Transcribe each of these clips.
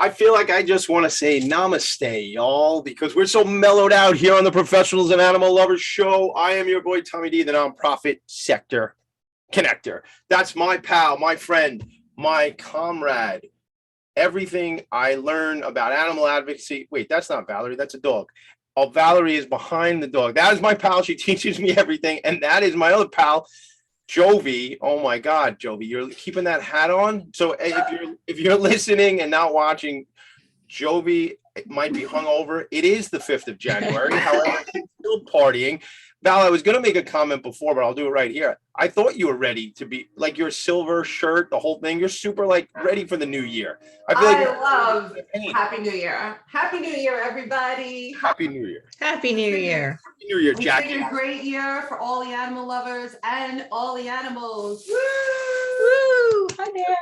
I feel like I just want to say namaste, y'all, because we're so mellowed out here on the Professionals and Animal Lovers show. I am your boy, Tommy D, the nonprofit sector connector. That's my pal, my friend, my comrade. Everything I learn about animal advocacy. Wait, that's not Valerie. That's a dog. Oh, Valerie is behind the dog. That is my pal. She teaches me everything. And that is my other pal, Jovi. Oh my God, Jovi, you're keeping that hat on. So if you're listening and not watching, Jovi might be hungover. It is the 5th of January. However, he's still partying. Val, I was going to make a comment before, but I'll do it right here. I thought you were ready to be like your silver shirt, the whole thing. You're super like ready for the new year. I love Happy New Year. Happy New Year, everybody. Happy New Year. Happy New Year. Happy New Year, Jackie. It's been a great year for all the animal lovers and all the animals. Woo! Woo! Hi there.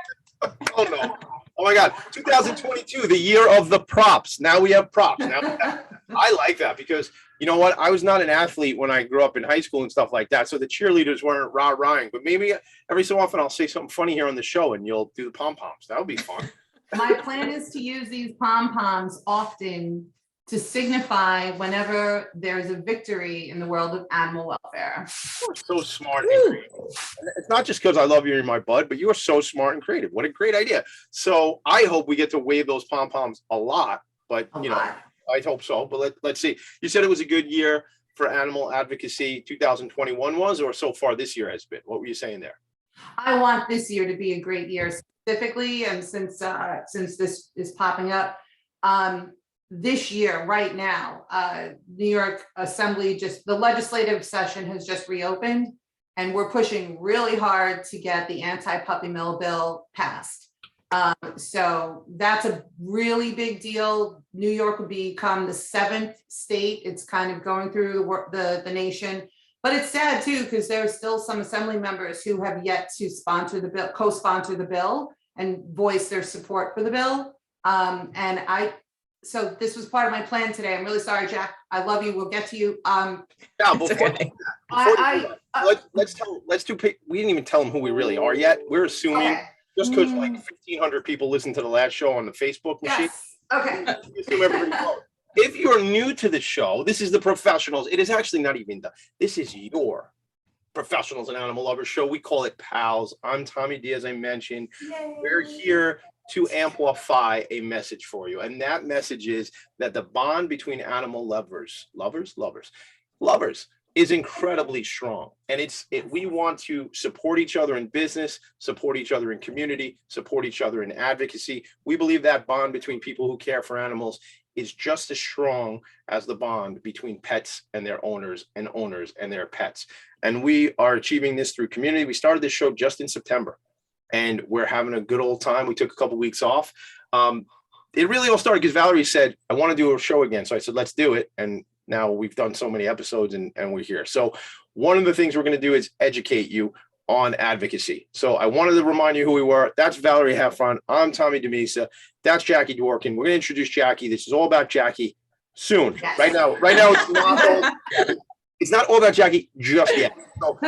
Oh no. Oh my God. 2022, the year of the props. Now we have props. I like that because you know what? I was not an athlete when I grew up in high school and stuff like that. So the cheerleaders weren't rah-rahing. But maybe every so often I'll say something funny here on the show and you'll do the pom-poms. That would be fun. My plan is to use these pom-poms often to signify whenever there's a victory in the world of animal welfare. You're so smart and creative. And it's not just because I love you in my bud, but you are so smart and creative. What a great idea. So I hope we get to wave those pom-poms a lot. But, you know, I hope so. But let's see. You said it was a good year for animal advocacy. 2021 was, or so far this year has been. What were you saying there? I want this year to be a great year specifically. And since this is popping up, this year, right now, New York Assembly, the legislative session has just reopened, and we're pushing really hard to get the anti-puppy mill bill passed. So that's a really big deal. New York will become the 7th state. It's kind of going through the nation, but it's sad too, because there are still some assembly members who have yet to sponsor the bill, co-sponsor the bill and voice their support for the bill. So this was part of my plan today. I'm really sorry, Jack. I love you. We'll get to you. Let's do. We didn't even tell them who we really are yet. We're assuming just because like 1,500 people listened to the last show on the Facebook machine. Yes. Okay. Assume everybody knows. If you're new to the show, this is the Professionals. It is actually not even this is your Professionals and Animal Lovers show. We call it PALs. I'm Tommy D, as I mentioned. Yay. We're here to amplify a message for you. And that message is that the bond between animal lovers is incredibly strong. And we want to support each other in business, support each other in community, support each other in advocacy. We believe that bond between people who care for animals is just as strong as the bond between pets and their owners and owners and their pets. And we are achieving this through community. We started this show just in September. And we're having a good old time. We took a couple of weeks off. It really all started because Valerie said, I want to do a show again. So I said, let's do it. And now we've done so many episodes and we're here. So one of the things we're going to do is educate you on advocacy. So I wanted to remind you who we were. That's Valerie Heffron. I'm Tommy DeMisa. That's Jackie Dworkin. We're going to introduce Jackie. This is all about Jackie soon. Yes. Right now, it's not all about Jackie just yet. So,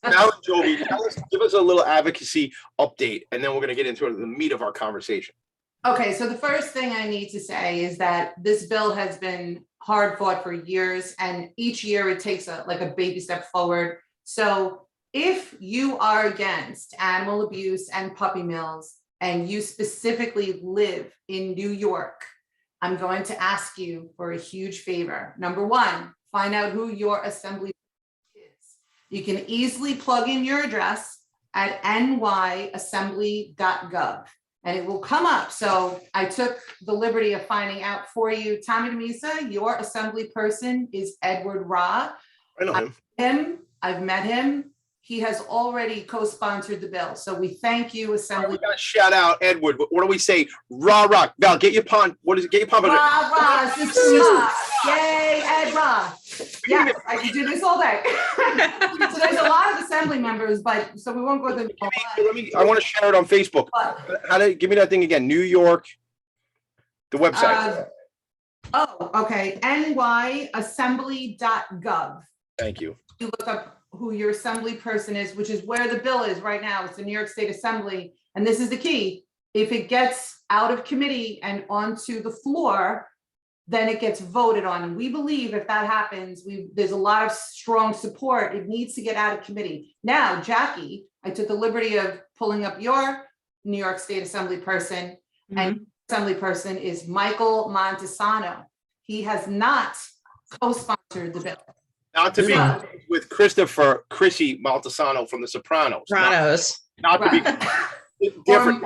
now, Jovi, give us a little advocacy update, and then we're going to get into the meat of our conversation. Okay, so the first thing I need to say is that this bill has been hard fought for years, and each year it takes a baby step forward. So if you are against animal abuse and puppy mills, and you specifically live in New York, I'm going to ask you for a huge favor. Number one, find out who your assembly. You can easily plug in your address at nyassembly.gov and it will come up. So I took the liberty of finding out for you. Tommy DeMisa, your assembly person is Edward Ra. I know him. I've met him. He has already co-sponsored the bill. So we thank you, Assembly. We got to shout out Edward. What do we say? Rah, rah. Val, get your pond. What is it? Get your pond. Rah, rah. Yay, Ed Rah. Yeah, I can do this all day. So there's a lot of Assembly members, so we won't go through. I want to share it on Facebook. Give me that thing again. New York, the website. Okay. nyassembly.gov. Thank you. You look up who your assembly person is, which is where the bill is right now. It's the New York State Assembly. And this is the key. If it gets out of committee and onto the floor, then it gets voted on. And we believe if that happens, there's a lot of strong support. It needs to get out of committee. Now, Jackie, I took the liberty of pulling up your New York State Assembly person, and Assembly person is Michael Montesano. He has not co-sponsored the bill. Not to be So- with Chrissy Maltasano from The Sopranos. Sopranos. Not to be different.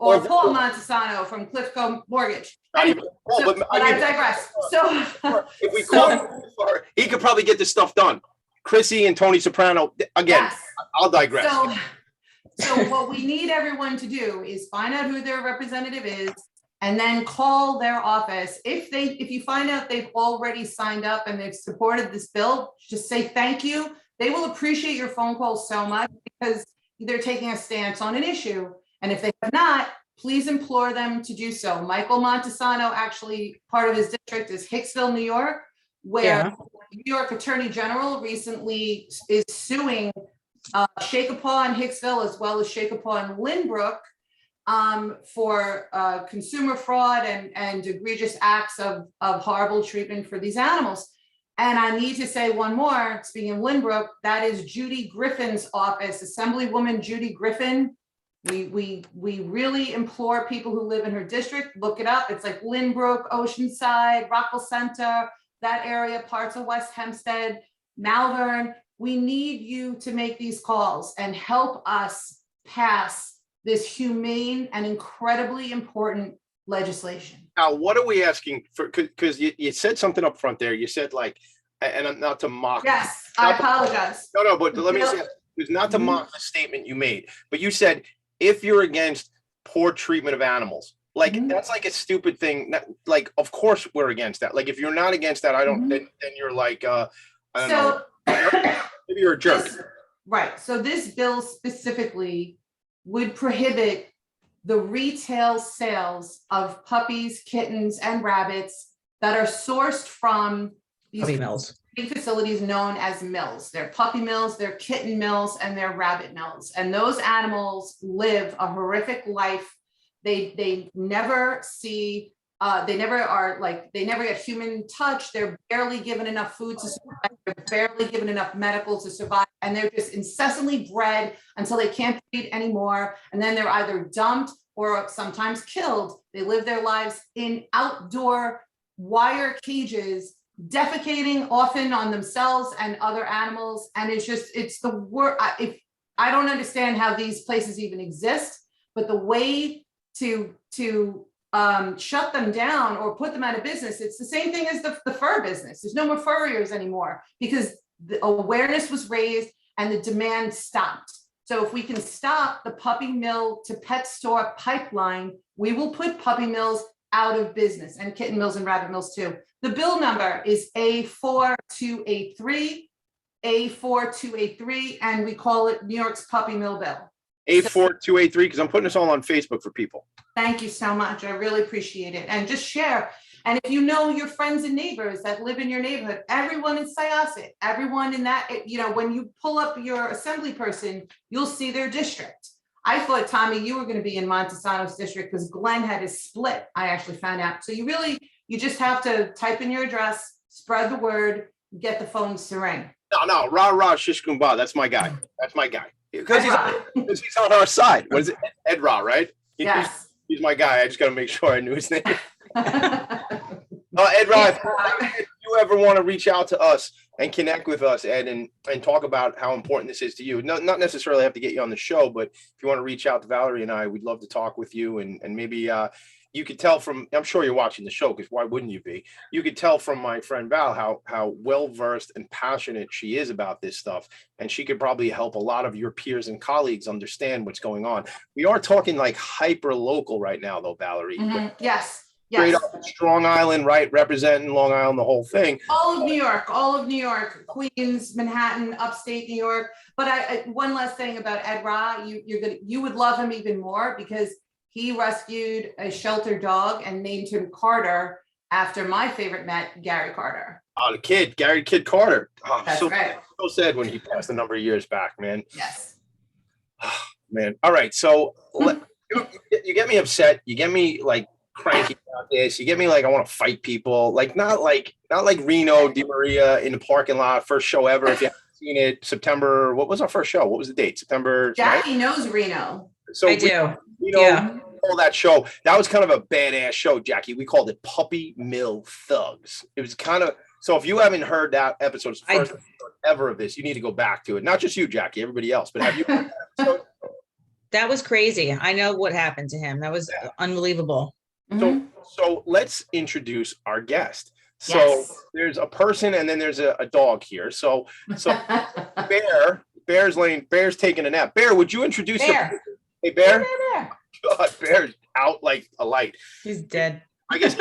Or Paul Montesano from Cliffco Mortgage. Not even, So, but I digress. So if we call him, he could probably get this stuff done. Chrissy and Tony Soprano, again, yes. I'll digress. So what we need everyone to do is find out who their representative is and then call their office. If you find out they've already signed up and they've supported this bill, just say thank you. They will appreciate your phone call so much because they're taking a stance on an issue. And if they have not, please implore them to do so. Michael Montesano, actually part of his district is Hicksville, New York, where New York Attorney General recently is suing Shake-a-Paw in Hicksville as well as Shake-a-Paw in Lynbrook for consumer fraud and egregious acts of horrible treatment for these animals. And I need to say one more, speaking of Lynbrook, that is Judy Griffin's office, Assemblywoman Judy Griffin. We really implore people who live in her district, look it up. It's like Lynbrook, Oceanside, Rockville Center, that area, parts of West Hempstead, Malvern. We need you to make these calls and help us pass this humane and incredibly important legislation. Now, what are we asking for? Because you said something up front there. You said like, and I'm not to mock. Yes, I apologize. No, but let me say, it's not to mock the statement you made, but you said if you're against poor treatment of animals, like that's like a stupid thing. That, like, of course we're against that. Like, if you're not against that, I don't. Then you're like, I don't know. Maybe you're a jerk. Right. So this bill specifically would prohibit the retail sales of puppies, kittens, and rabbits that are sourced from these Puppy mills. facilities known as mills. They're puppy mills, they're kitten mills, and they're rabbit mills. And those animals live a horrific life. They never see, they never get human touch. They're barely given enough food to survive. They're barely given enough medical to survive. And they're just incessantly bred until they can't breed anymore. And then they're either dumped or sometimes killed. They live their lives in outdoor wire cages, defecating often on themselves and other animals. And it's the worst. I don't understand how these places even exist, but the way to shut them down or put them out of business, it's the same thing as the fur business. There's no more furriers anymore because the awareness was raised and the demand stopped. So if we can stop the puppy mill to pet store pipeline, we will put puppy mills out of business, and kitten mills and rabbit mills too. The bill number is A4283, and we call it New York's Puppy Mill Bill. A4283, because I'm putting this all on Facebook for people. Thank you so much. I really appreciate it. And just share. And if you know your friends and neighbors that live in your neighborhood, everyone in Syosset, everyone in that, when you pull up your assembly person, you'll see their district. I thought, Tommy, you were going to be in Montesano's district because Glenn had his split. I actually found out. So you just have to type in your address, spread the word, get the phones to ring. No, rah, shish kumbah. That's my guy. That's my guy. Because he's on our side. What is it? Ed Ra, right? Yes. He's my guy. I just got to make sure I knew his name. Ed Ra, if you ever want to reach out to us and connect with us, Ed, and talk about how important this is to you, not necessarily have to get you on the show, but if you want to reach out to Valerie and I, we'd love to talk with you. And maybe you could tell from, I'm sure you're watching the show, because why wouldn't you be? You could tell from my friend Val how well-versed and passionate she is about this stuff. And she could probably help a lot of your peers and colleagues understand what's going on. We are talking like hyper local right now, though, Valerie. Yes. Straight up Strong Island, right? Representing Long Island, the whole thing. All of New York, Queens, Manhattan, upstate New York. But I one last thing about Ed Ra, you would love him even more because he rescued a shelter dog and named him Carter after my favorite Met, Gary Carter. Oh, Gary Kid Carter. Oh, That's right. So sad when he passed a number of years back, man. Yes. Man. All right. So You get me upset. You get me like cranky about this. You get me like I want to fight people. Like not like Reno Di Maria in the parking lot, first show ever. If you haven't seen it, September. What was our first show? What was the date? September 9th? Jackie knows Reno. So I do. Reno, Yeah. all that show. That was kind of a badass show, Jackie. We called it Puppy Mill Thugs. It was kind of so. If you haven't heard that episode, it's the first episode ever of this, you need to go back to it. Not just you, Jackie, everybody else. But have you heard that episode? That was crazy. I know what happened to him. That was unbelievable. Mhm. So let's introduce our guest. So Yes. there's a person and then there's a dog here. So Bear's taking a nap. Bear, would you introduce Bear. Hey, Bear. Bear. God, Bear's out like a light. He's dead. I guess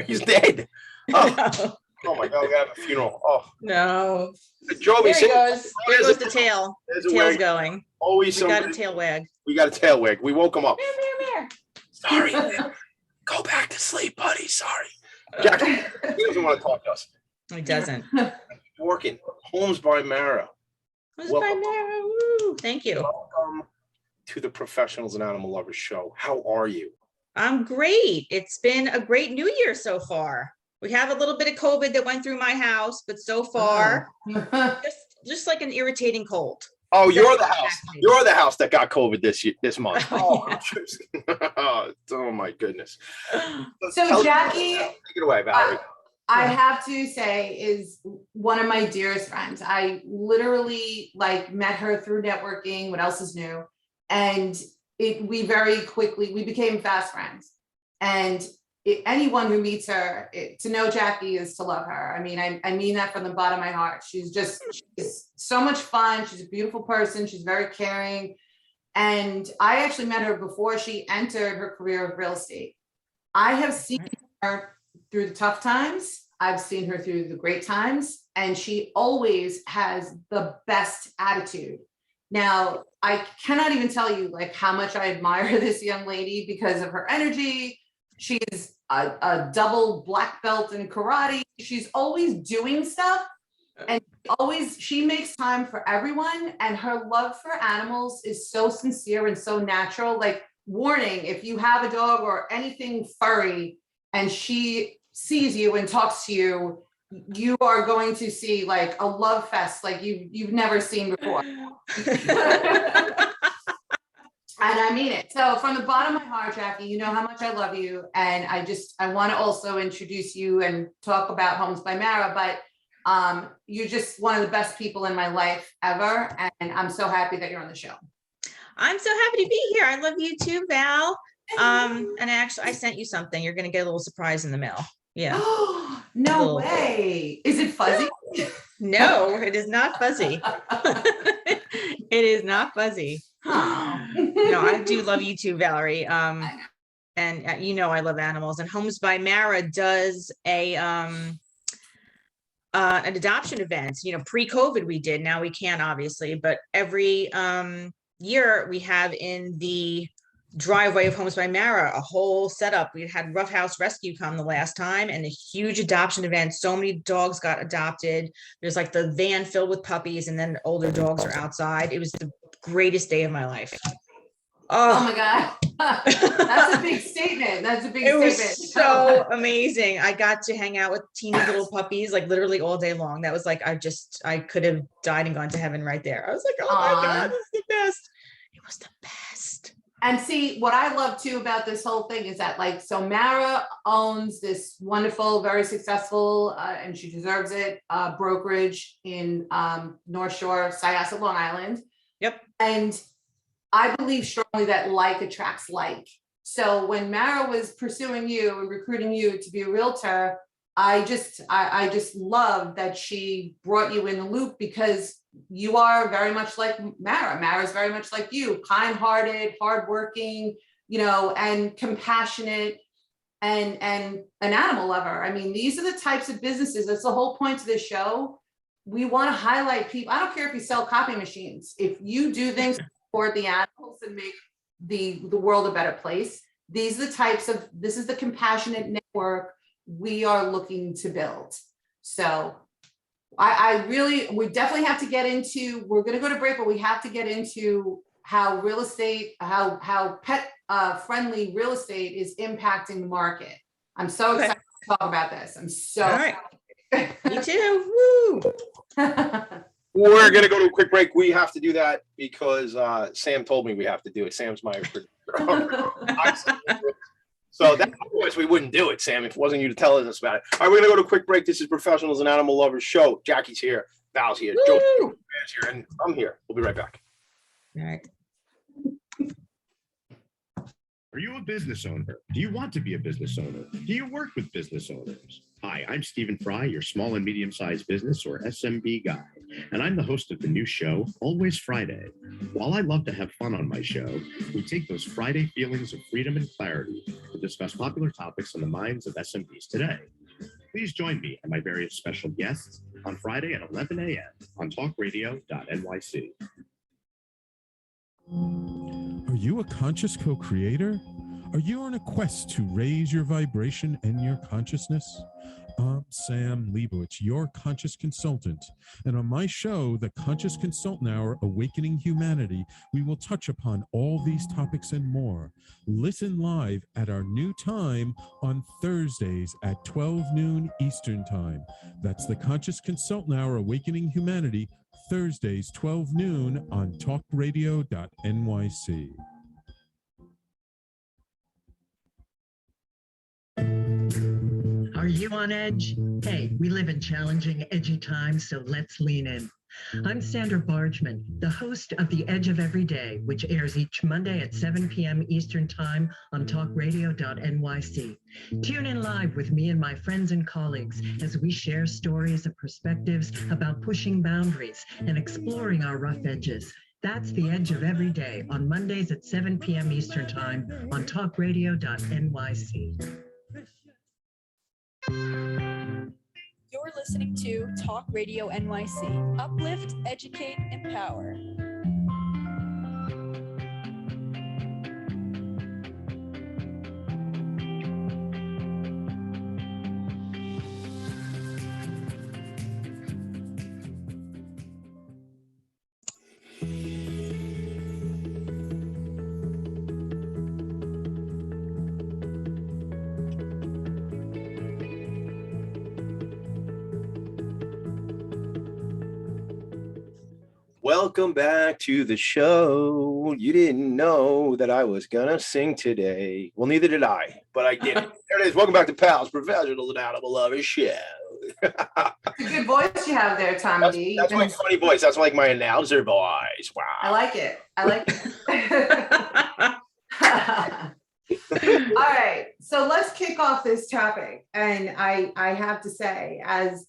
he's dead. Oh, No. oh my God, we gotta have a funeral. Oh, No. Jovi, There he goes. There goes the tail. There's a Tail's wag. going. Always We got a somebody. tail wag. We got a tail wag. We woke him up. Bear. Sorry. Go back to sleep, buddy. Sorry. Jackie, he doesn't want to talk to us. He doesn't. Dworkin, Homes by Mara. Who's Welcome. by there? Woo. Thank you. Welcome to the Professionals and Animal Lovers Show. How are you? I'm great. It's been a great new year so far. We have a little bit of COVID that went through my house, but so far, just like an irritating cold. Oh, you're the That's house. vaccinated. You're the house that got COVID this month. Oh, Oh my goodness. So Jackie, Take it away, Valerie. I have to say is one of my dearest friends. I literally like met her through networking. What else is new? And we very quickly, we became fast friends. And anyone who meets her, to know Jackie is to love her. I mean, I mean that from the bottom of my heart. She's so much fun. She's a beautiful person. She's very caring. And I actually met her before she entered her career of real estate. I have seen her through the tough times. I've seen her through the great times, and she always has the best attitude. Now, I cannot even tell you like how much I admire this young lady because of her energy. She's a double black belt in karate. She's always doing stuff, and she makes time for everyone, and her love for animals is so sincere and so natural. Like, warning, if you have a dog or anything furry and she sees you and talks to you, you are going to see like a love fest like you've never seen before. And I mean it. So from the bottom of my heart, Jackie, you know how much I love you. And I want to also introduce you and talk about Homes by Mara, but you're just one of the best people in my life ever. And I'm so happy that you're on the show. I'm so happy to be here. I love you too, Val. And actually, I sent you something. You're going to get a little surprise in the mail. Yeah. No Little- way. Is it fuzzy? No, it is not fuzzy. It is not fuzzy. No, I do love you too, Valerie. And you know I love animals. And Homes by Mara does an adoption event. You know, pre-COVID we did. Now we can't, obviously, but every year we have in the driveway of Homes by Mara a whole setup. We had Rough House Rescue come the last time, and a huge adoption event. So many dogs got adopted. There's like the van filled with puppies, and then older dogs are outside. It was the greatest day of my life. Oh my God. That's a big statement. That's a big It statement. was so amazing. I got to hang out with teeny little puppies like literally all day long. That was like, I could have died and gone to heaven right there. I was like, oh my God, this is the best. It was the best. And see, what I love too about this whole thing is that like, so Mara owns this wonderful, very successful, and she deserves it, brokerage in North Shore, Syosset, Long Island. Yep. And I believe strongly that like attracts like. So when Mara was pursuing you and recruiting you to be a realtor, I just love that she brought you in the loop, because you are very much like Mara. Mara's very much like you, kind-hearted, hardworking, you know, and compassionate, and an animal lover. I mean, these are the types of businesses. That's the whole point of this show. We want to highlight people. I don't care if you sell copy machines. If you do things for the animals and make the world a better place, this is the compassionate network we are looking to build. So we definitely have to get into, we're going to go to break, but we have to get into real estate, how pet friendly real estate is impacting the market. I'm so Okay. excited to talk about this. I'm so All right. excited. Me too. Woo. We're gonna go to a quick break. We have to do that because Sam told me we have to do it. Sam's my producer. So that otherwise we wouldn't do it, Sam, if it wasn't you to tell us about it. All right, we're gonna go to a quick break. This is Professionals and Animal Lovers Show. Jackie's here, Val's here, Jovi's here, and I'm here. We'll be right back. All right. Are you a business owner? Do you want to be a business owner? Do you work with business owners? Hi, I'm Stephen Fry, your small and medium-sized business or SMB guy, and I'm the host of the new show, Always Friday. While I love to have fun on my show, we take those Friday feelings of freedom and clarity to discuss popular topics on the minds of SMBs today. Please join me and my various special guests on Friday at 11 a.m. on talkradio.nyc. Are you a conscious co-creator? Are you on a quest to raise your vibration and your consciousness? I'm Sam Leibowitz, your conscious consultant. And on my show, The Conscious Consultant Hour, Awakening Humanity, we will touch upon all these topics and more. Listen live at our new time on Thursdays at 12 noon Eastern Time. That's The Conscious Consultant Hour, Awakening Humanity, Thursdays, 12 noon on talkradio.nyc. Are you on edge? Hey, we live in challenging, edgy times, so let's lean in. I'm Sandra Bargman, the host of The Edge of Every Day, which airs each Monday at 7 p.m. Eastern Time on talkradio.nyc. Tune in live with me and my friends and colleagues as we share stories and perspectives about pushing boundaries and exploring our rough edges. That's The Edge of Every Day on Mondays at 7 p.m. Eastern Time on talkradio.nyc. You're listening to Talk Radio NYC. Uplift, educate, empower. Welcome back to the show. You didn't know that I was gonna sing today. Well, neither did I, but I did it. There it is. Welcome back to PAL's Professionals and Animal Lovers Show. It's a good voice you have there, Tommy D. That's my funny voice. That's like my announcer voice. Wow. I like it. I like it. All right, so let's kick off this topic. And I have to say, as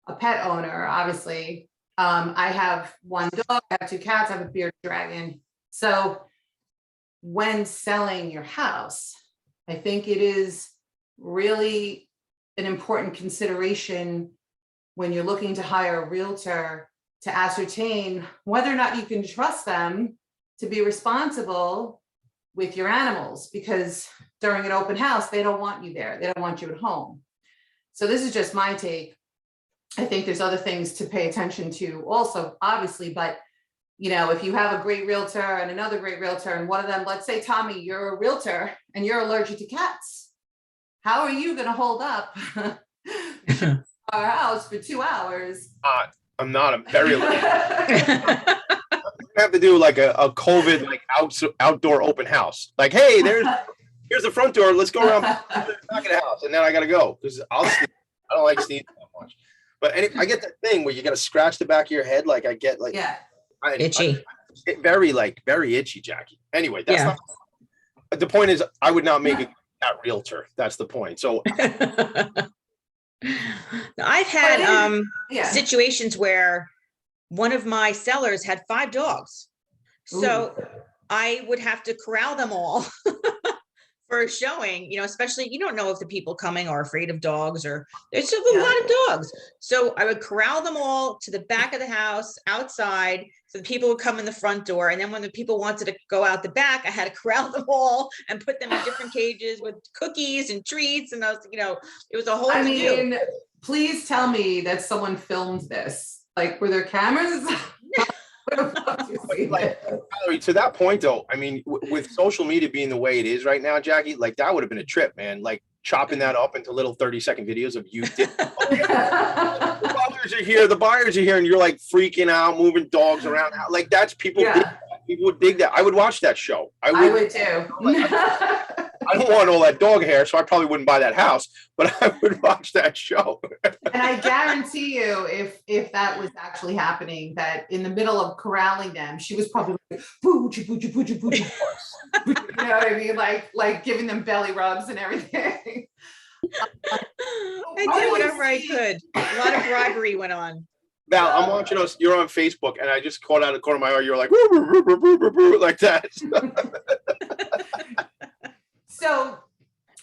a pet owner, obviously, I have one dog, I have two cats, I have a bearded dragon. So when selling your house, I think it is really an important consideration when you're looking to hire a realtor to ascertain whether or not you can trust them to be responsible with your animals, because during an open house, they don't want you there. They don't want you at home. So this is just my take. I think there's other things to pay attention to also, obviously, but you know, if you have a great realtor and another great realtor, and one of them, let's say, Tommy, you're a realtor and you're allergic to cats, how are you going to hold up our house for 2 hours? I'm not. I'm very allergic. I have to do like a COVID like outdoor open house. Like, hey, here's the front door. Let's go around the back of the house, and then I gotta go because I don't like sneezing that much. But I get that thing where you gotta scratch the back of your head. Like I get like Itchy. Very itchy, Jackie. Anyway, that's not the point. Is I would not make a cat realtor. That's the point. So I've had situations where one of my sellers had 5 dogs. So I would have to corral them all for a showing, you know, especially, you don't know if the people coming are afraid of dogs or there's a lot of dogs. So I would corral them all to the back of the house outside. So the people would come in the front door. And then when the people wanted to go out the back, I had to corral them all and put them in different cages with cookies and treats. And I was, you know, it was a whole please tell me that someone filmed this. Like, were there cameras? would have loved to see Like, it. Valerie, to that point though, I mean, with social media being the way it is right now, Jackie, like that would have been a trip, man. Like chopping that up into little 30-second videos of you. The buyers are here, and you're like freaking out, moving dogs around. Like that's people. Yeah. Dig that. People would dig that. I would watch that show. I would too. I don't want all that dog hair, so I probably wouldn't buy that house, but I would watch that show. And I guarantee you, if that was actually happening, that in the middle of corralling them, she was probably like, boochie, boochie, boochie, boochie. You know what I mean? Like giving them belly rubs and everything. I did whatever I could. A lot of bribery went on. Val, I'm watching us. You're on Facebook, and I just caught out of the corner of my eye. You're like, "Woo, woo, woo, woo, woo, woo, woo," like that. So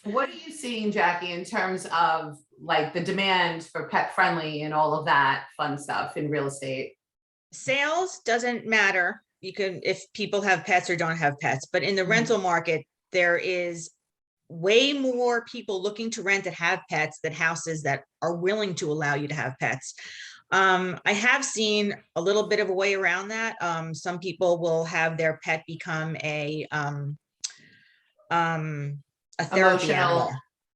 what are you seeing, Jackie, in terms of like the demand for pet friendly and all of that fun stuff in real estate? Sales doesn't matter. You can, if people have pets or don't have pets, but in the rental market, there is way more people looking to rent that have pets than houses that are willing to allow you to have pets. I have seen a little bit of a way around that. Some people will have their pet become a therapy animal.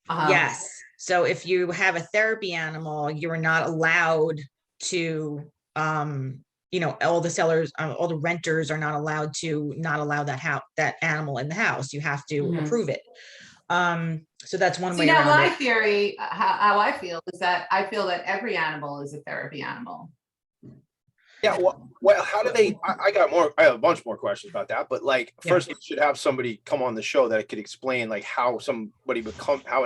Yes. So if you have a therapy animal, you're not allowed to, all the sellers, all the renters are not allowed to not allow that animal in the house. You have to approve it. So that's one way now around my it. theory, how I feel is that I feel that every animal is a therapy animal. Yeah. Well, how do they? I have a bunch more questions about that. But like, first, you should have somebody come on the show that could explain like how an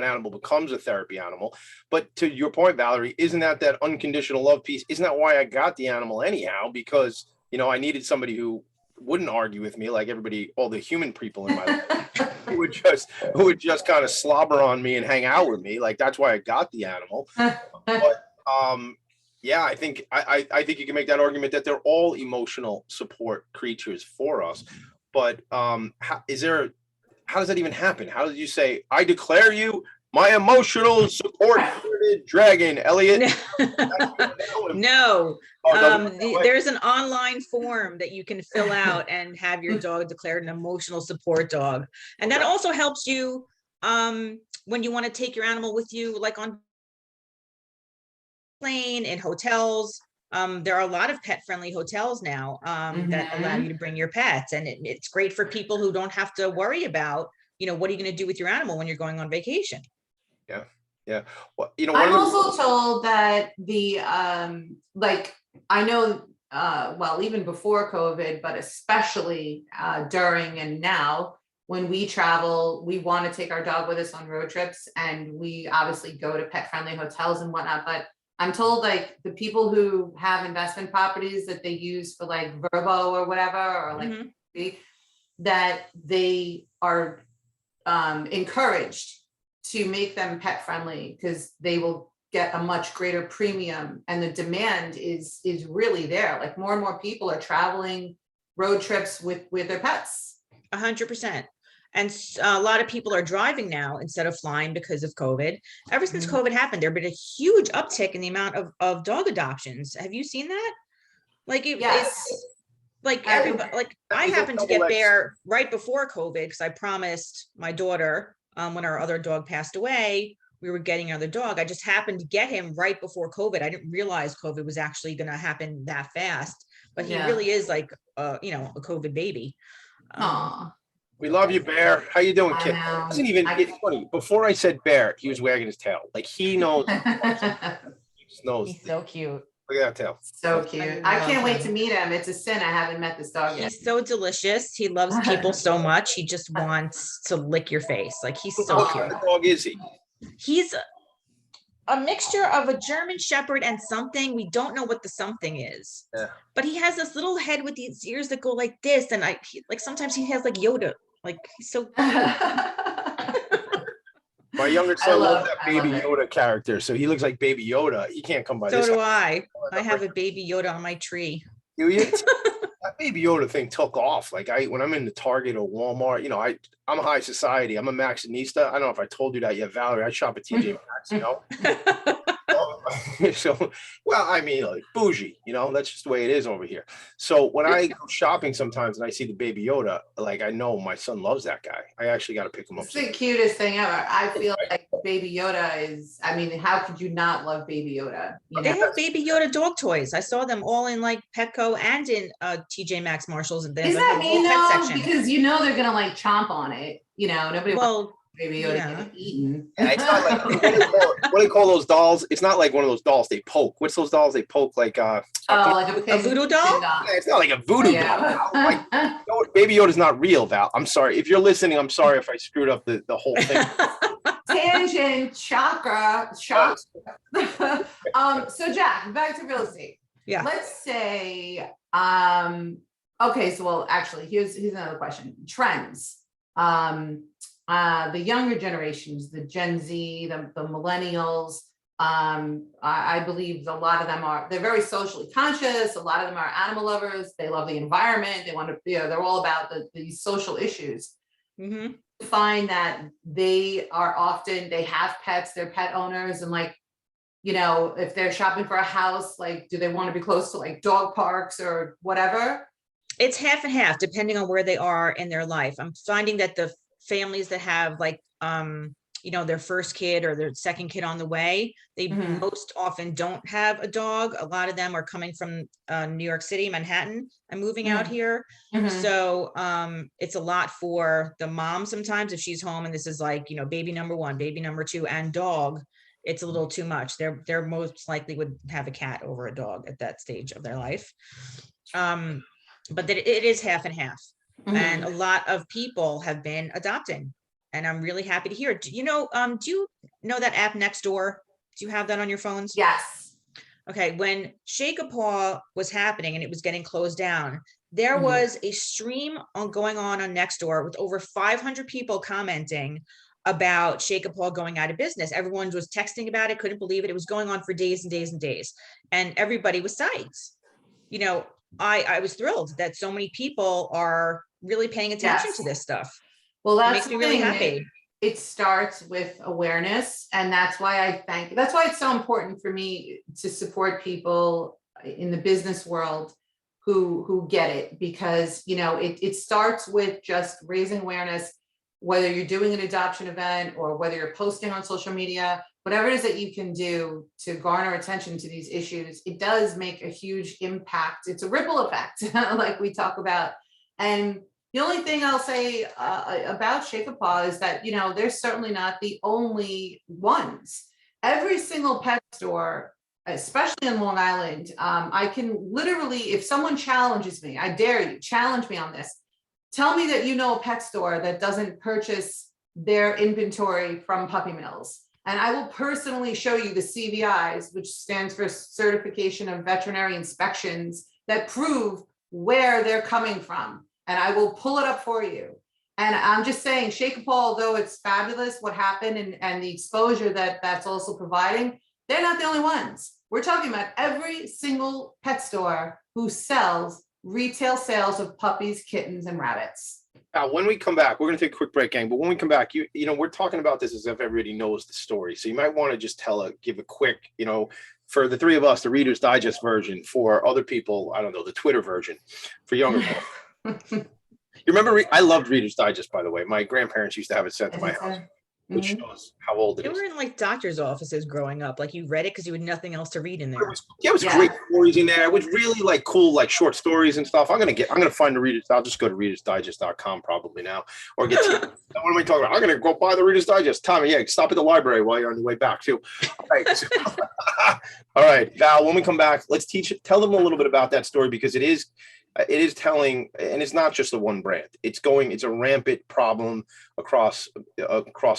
animal becomes a therapy animal. But to your point, Valerie, isn't that unconditional love piece? Isn't that why I got the animal anyhow? Because I needed somebody who wouldn't argue with me like all the human people in my life. who would just kind of slobber on me and hang out with me. Like that's why I got the animal. But yeah, I think you can make that argument that they're all emotional support creatures for us. But how does that even happen? How did you say, I declare you my emotional support dragon, Elliot? No. There's an online form that you can fill out and have your dog declared an emotional support dog. And that also helps you when you want to take your animal with you, like on plane, in hotels. There are a lot of pet friendly hotels now that allow you to bring your pets. And it's great for people who don't have to worry about, what are you going to do with your animal when you're going on vacation? Yeah. Yeah. Well, I'm also told that I know, even before COVID, but especially during and now, when we travel, we want to take our dog with us on road trips, and we obviously go to pet friendly hotels and whatnot. But I'm told like the people who have investment properties that they use for like Verbo or whatever, or like that they are encouraged to make them pet friendly because they will get a much greater premium, and the demand is really there. Like more and more people are traveling road trips with their pets. 100%. And a lot of people are driving now instead of flying because of COVID. Ever since COVID happened, there's been a huge uptick in the amount of dog adoptions. Have you seen that? Like it's like everybody. Like I happened to get Bear right before COVID because I promised my daughter when our other dog passed away, we were getting another dog. I just happened to get him right before COVID. I didn't realize COVID was actually going to happen that fast, but he really is like a COVID baby. We love you, Bear. How you doing, kid? It's funny. Before I said Bear, he was wagging his tail. Like he knows. He just knows. He's so cute. Look at that tail. So cute. I can't wait to meet him. It's a sin I haven't met this dog yet. He's so delicious. He loves people so much. He just wants to lick your face. Like he's so cute. What dog is he? He's a mixture of a German Shepherd and something. We don't know what the something is. Yeah. But he has this little head with these ears that go like this. And sometimes he has like Yoda. Like he's so My younger son loves that Baby Yoda character. So he looks like Baby Yoda. He can't come by this. So do I. I have a Baby Yoda on my tree. Do you? That Baby Yoda thing took off. Like when I'm in the Target or Walmart, I'm a high society. I'm a Maxinista. I don't know if I told you that yet, Valerie. I shop at TJ Maxx, So, well, I mean, like bougie, that's just the way it is over here. So when I go shopping sometimes and I see the baby Yoda, like I know my son loves that guy. I actually got to pick him up. It's the cutest thing ever. I feel like Baby Yoda is, I mean, how could you not love Baby Yoda? They have Baby Yoda dog toys. I saw them all in like Petco and in TJ Maxx, Marshalls, and they Isn't have that a whole mean pet though? section. Because they're gonna like chomp on it. Nobody wants Well, Baby Yoda yeah. get eaten. And it's not like what do they call those dolls? It's not like one of those dolls they poke. What's those dolls they poke like? Like a voodoo doll? Yeah, it's not like a voodoo doll. Yeah. Like, Baby Yoda's not real, Val. I'm sorry if you're listening. I'm sorry if I screwed up the whole thing. Tangent chakra. So Jack, back to real estate. Yeah. Let's say, okay, so well, actually, here's another question. Trends. The younger generations, the Gen Z, the millennials, I believe a lot of them they're very socially conscious. A lot of them are animal lovers. They love the environment. They want to, they're all about these social issues. Mm-hmm. Find that they have pets, they're pet owners, and like, if they're shopping for a house, like, do they want to be close to like dog parks or whatever? It's half and half, depending on where they are in their life. I'm finding that the families that have like, their first kid or their second kid on the way, they most often don't have a dog. A lot of them are coming from New York City, Manhattan, and moving out here. So it's a lot for the mom sometimes if she's home and this is like, baby number one, baby number two, and dog. It's a little too much. They're most likely would have a cat over a dog at that stage of their life. But that it is half and half. And a lot of people have been adopting, and I'm really happy to hear. Do you know that app Nextdoor? Do you have that on your phones? Yes. Okay. When Shake a Paw was happening and it was getting closed down, there was a stream going on Nextdoor with over 500 people commenting about Shake a Paw going out of business. Everyone was texting about it, couldn't believe it. It was going on for days and days and days, and everybody was psyched. I was thrilled that so many people are really paying attention to this stuff. Well, it makes me really happy. It starts with awareness. And that's why it's so important for me to support people in the business world who get it, because, it starts with just raising awareness, whether you're doing an adoption event or whether you're posting on social media, whatever it is that you can do to garner attention to these issues. It does make a huge impact. It's a ripple effect, like we talk about. And the only thing I'll say about Shake a Paw is that, they're certainly not the only ones. Every single pet store, especially in Long Island, I can literally, if someone challenges me, I dare you, challenge me on this. Tell me that a pet store that doesn't purchase their inventory from puppy mills. And I will personally show you the CVIs, which stands for Certification of Veterinary Inspections, that prove where they're coming from. And I will pull it up for you. And I'm just saying, Shake a Paw, although it's fabulous what happened and the exposure that's also providing, they're not the only ones. We're talking about every single pet store who sells retail sales of puppies, kittens, and rabbits. Now, when we come back, we're going to take a quick break, gang. But when we come back, we're talking about this as if everybody knows the story. So you might want to just give a quick, for the three of us, the Reader's Digest version. For other people, I don't know, the Twitter version. For younger people. You remember? I loved Reader's Digest, by the way. My grandparents used to have it sent to my house, which shows how old it is. They were in like doctor's offices growing up. Like you read it because you had nothing else to read in there. It was great stories in there. It was really like cool, like short stories and stuff. I'm gonna find the Reader's. I'll just go to readersdigest.com probably now, or get. What am I talking about? I'm gonna go buy the Reader's Digest. Tommy, stop at the library while you're on your way back too. All right, all right, Val. When we come back, let's tell them a little bit about that story, because it is telling, and it's not just the one brand. It's a rampant problem across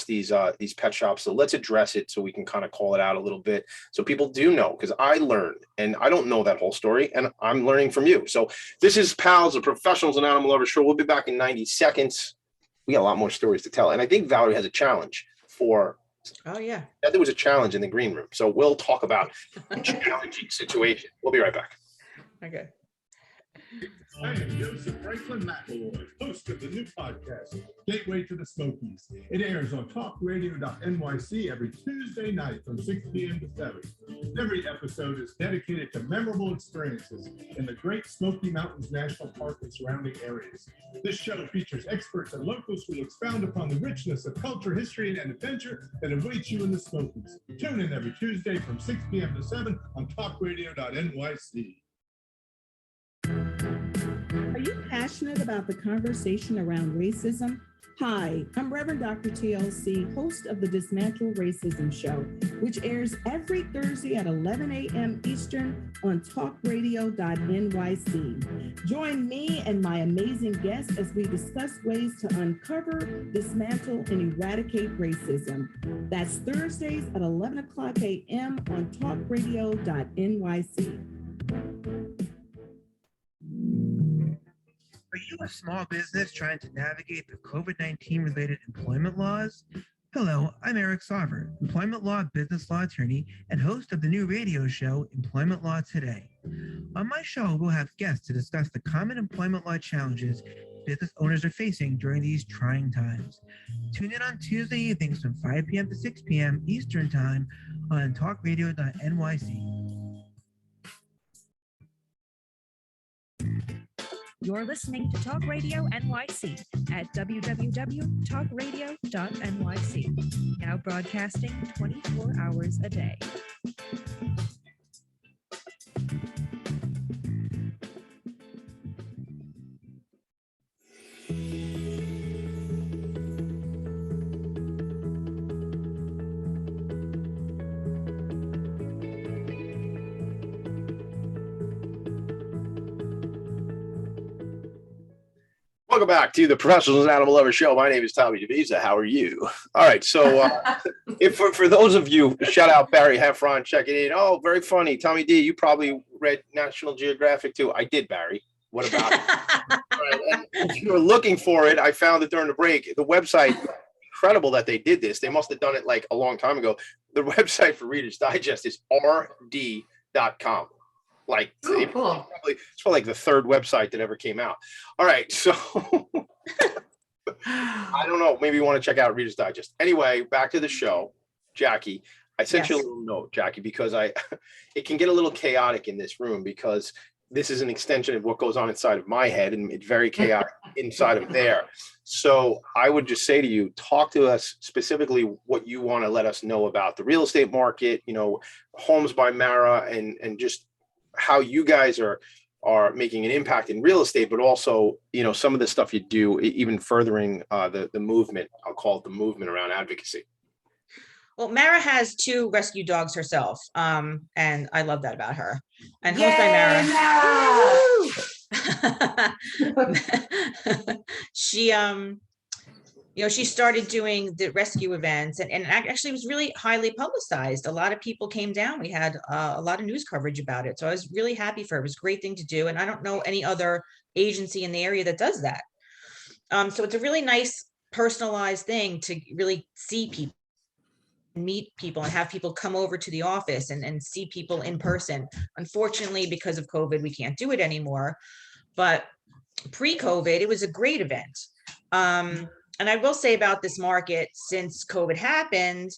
these pet shops. So let's address it so we can kind of call it out a little bit so people do know, because I learned, and I don't know that whole story, and I'm learning from you. So this is PALS, the Professionals and Animal Lovers Show. We'll be back in 90 seconds. We got a lot more stories to tell, and I think Valerie has a challenge for. Oh yeah, there was a challenge in the green room, so we'll talk about the challenging situation. We'll be right back. Okay. I am Joseph Franklin McElroy, host of the new podcast, Gateway to the Smokies. It airs on talkradio.nyc every Tuesday night from 6 p.m. to 7. Every episode is dedicated to memorable experiences in the Great Smoky Mountains National Park and surrounding areas. This show features experts and locals who expound upon the richness of culture, history, and adventure that awaits you in the Smokies. Tune in every Tuesday from 6 p.m. to 7 on talkradio.nyc. Are you passionate about the conversation around racism? Hi, I'm Reverend Dr. TLC, host of the Dismantle Racism Show, which airs every Thursday at 11 a.m. Eastern on talkradio.nyc. Join me and my amazing guests as we discuss ways to uncover, dismantle, and eradicate racism. That's Thursdays at 11 o'clock a.m. on talkradio.nyc. Are you a small business trying to navigate the COVID-19 related employment laws? Hello, I'm Eric Sauver, employment law, business law attorney, and host of the new radio show, Employment Law Today. On my show, we'll have guests to discuss the common employment law challenges business owners are facing during these trying times. Tune in on Tuesday evenings from 5 p.m. to 6 p.m. Eastern Time on talkradio.nyc. You're listening to Talk Radio NYC at www.talkradio.nyc. Now broadcasting 24 hours a day. Welcome back to the Professionals and Animal Lovers Show. My name is Tommy DeVisa. How are you? All right. So if for those of you, shout out Barry Heffron checking in. Oh, very funny. Tommy D, you probably read National Geographic too. I did, Barry. What about it? All right, and if you were looking for it, I found it during the break. The website, incredible that they did this. They must have done it like a long time ago. The website for Reader's Digest is rd.com. Like Ooh, cool. it's probably like the third website that ever came out. All right, so I don't know. Maybe you want to check out Reader's Digest. Anyway, back to the show, Jackie. I sent you a little note, Jackie, because it can get a little chaotic in this room because this is an extension of what goes on inside of my head, and it's very chaotic inside of there. So I would just say to you, talk to us specifically what you want to let us know about the real estate market, Homes by Mara, and just how you guys are making an impact in real estate, but also, some of the stuff you do, even furthering the movement. I'll call it the movement around advocacy. Well, Mara has 2 rescue dogs herself, and I love that about her. And Homes by Mara, she she started doing the rescue events, and actually was really highly publicized. A lot of people came down. We had a lot of news coverage about it. So I was really happy for her. It was a great thing to do. And I don't know any other agency in the area that does that. So it's a really nice personalized thing to really see people, meet people, and have people come over to the office and see people in person. Unfortunately, because of COVID, we can't do it anymore. But pre-COVID, it was a great event. And I will say about this market, since COVID happened,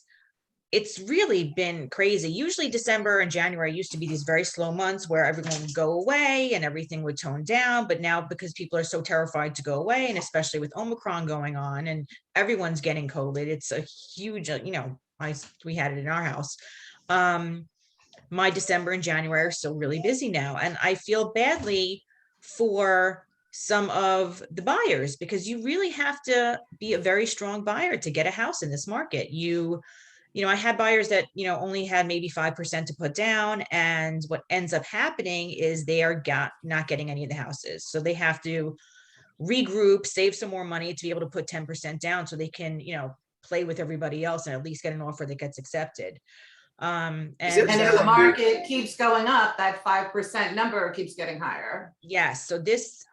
it's really been crazy. Usually December and January used to be these very slow months where everyone would go away and everything would tone down. But now, because people are so terrified to go away, and especially with Omicron going on and everyone's getting COVID, it's a huge, we had it in our house. My December and January are still really busy now. And I feel badly for some of the buyers, because you really have to be a very strong buyer to get a house in this market. I had buyers that, only had maybe 5% to put down. And what ends up happening is they are not getting any of the houses. So they have to regroup, save some more money to be able to put 10% down so they can, play with everybody else and at least get an offer that gets accepted. And if the market keeps going up, that 5% number keeps getting higher. Yes. So this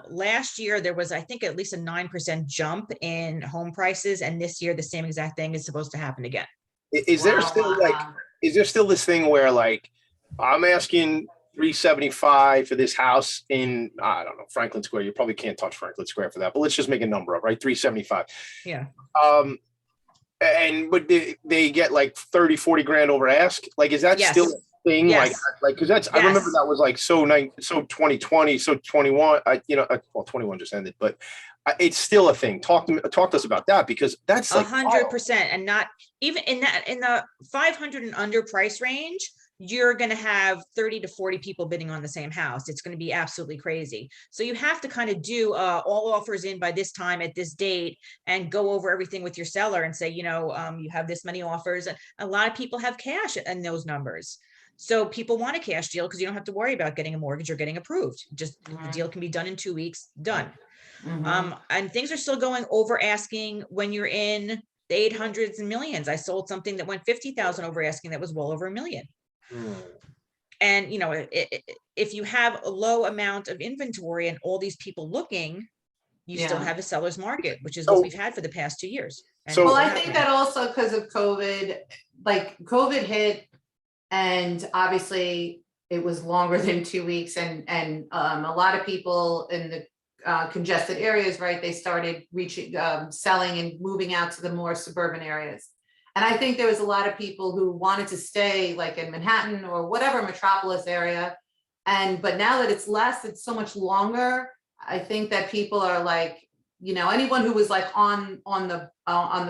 last year, there was, I think, at least a 9% jump in home prices. And this year, the same exact thing is supposed to happen again. Is there still this thing where I'm asking 375 for this house in, I don't know, Franklin Square. You probably can't touch Franklin Square for that, but let's just make a number up, right? 375. Yeah. And would they get like 30, 40 grand over ask? Like, is that Yes. still a thing? Yes. Like, cause that's, I remember Yes. that was like so 2020, so 21, well, 21 just ended, but it's still a thing. Talk to us about that, because that's like 100%. And not even in the 500 and under price range, you're going to have 30 to 40 people bidding on the same house. It's going to be absolutely crazy. So you have to kind of do all offers in by this time at this date and go over everything with your seller and say, you have this many offers. And a lot of people have cash in those numbers. So people want a cash deal because you don't have to worry about getting a mortgage or getting approved. Just the deal can be done in 2 weeks, done. And things are still going over asking when you're in the 800s and millions. I sold something that went 50,000 over asking that was well over $1 million. And if you have a low amount of inventory and all these people looking, you still have a seller's market, which is what we've had for the past 2 years. Well, I think that also because of COVID, like COVID hit, and obviously it was longer than 2 weeks, and a lot of people in the congested areas, right? They started selling and moving out to the more suburban areas. And I think there was a lot of people who wanted to stay like in Manhattan or whatever metropolis area. But now that it's so much longer, I think that people are like, anyone who was like on the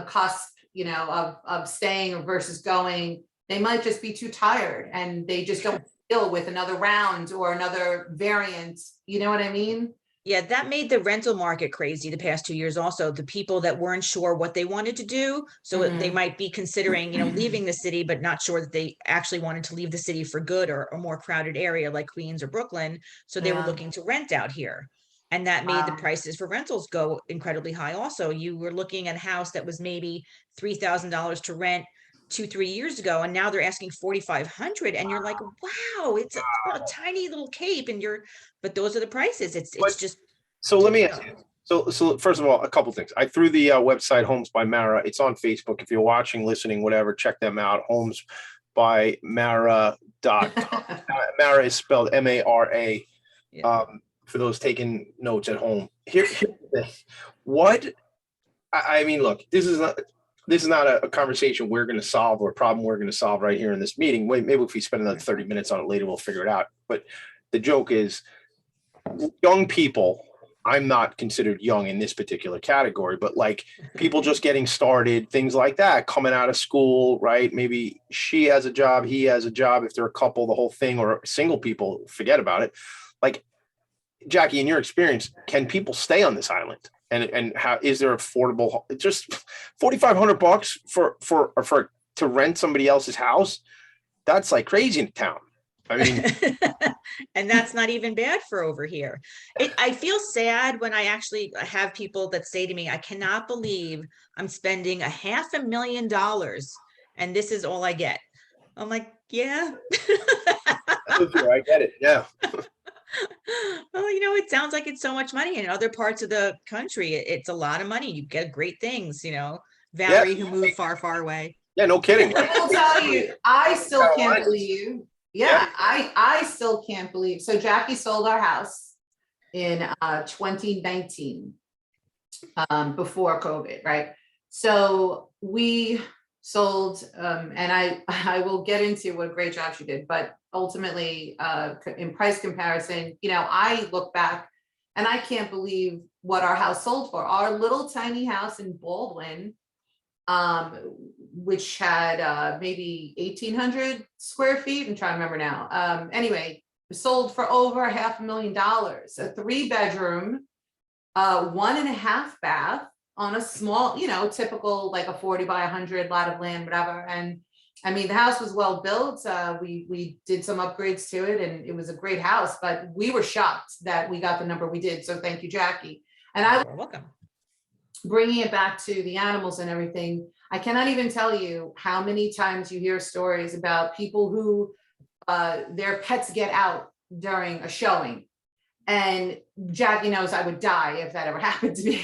cusp, of staying versus going, they might just be too tired and they just don't deal with another round or another variant. You know what I mean? Yeah, that made the rental market crazy the past 2 years. Also, the people that weren't sure what they wanted to do. So they might be considering, leaving the city, but not sure that they actually wanted to leave the city for good or a more crowded area like Queens or Brooklyn. So they were looking to rent out here. And that made the prices for rentals go incredibly high. Also, you were looking at a house that was maybe $3,000 to rent 2-3 years ago, and now they're asking $4,500, and you're like, wow, it's a tiny little cape, but those are the prices. It's just. So let me ask you. So first of all, a couple things. I threw the website Homes by Mara. It's on Facebook. If you're watching, listening, whatever, check them out. homesbymara.com. Mara is spelled M-A-R-A. For those taking notes at home. Here's the thing. What I mean, look, this is not a conversation we're going to solve or a problem we're going to solve right here in this meeting. Maybe if we spend another 30 minutes on it later, we'll figure it out. But the joke is, young people, I'm not considered young in this particular category, but like people just getting started, things like that, coming out of school, right? Maybe she has a job, he has a job. If they're a couple, the whole thing, or single people, forget about it. Like, Jackie, in your experience, can people stay on this island? And how is there affordable? Just $4,500 for to rent somebody else's house? That's like crazy in town. I mean, and that's not even bad for over here. I feel sad when I actually have people that say to me, I cannot believe I'm spending $500,000 and this is all I get. I'm like, yeah. I get it. Yeah. Well, it sounds like it's so much money. In other parts of the country, it's a lot of money. You get great things, Valerie, who moved far, far away. Yeah, no kidding. I will tell you, I still can't believe. Yeah, I still can't believe. So Jackie sold our house in 2019, before COVID, right? So we sold, and I will get into what a great job she did, but ultimately, in price comparison, I look back and I can't believe what our house sold for. Our little tiny house in Baldwin, which had maybe 1,800 square feet. I'm trying to remember now. Anyway, sold for over $500,000, a 3-bedroom, 1.5 bath on a small, typical, like a 40 by 100 lot of land, whatever. And I mean, the house was well built. We did some upgrades to it and it was a great house, but we were shocked that we got the number we did. So thank you, Jackie. And You're welcome. Bringing it back to the animals and everything, I cannot even tell you how many times you hear stories about people who their pets get out during a showing. And Jackie knows I would die if that ever happened to me.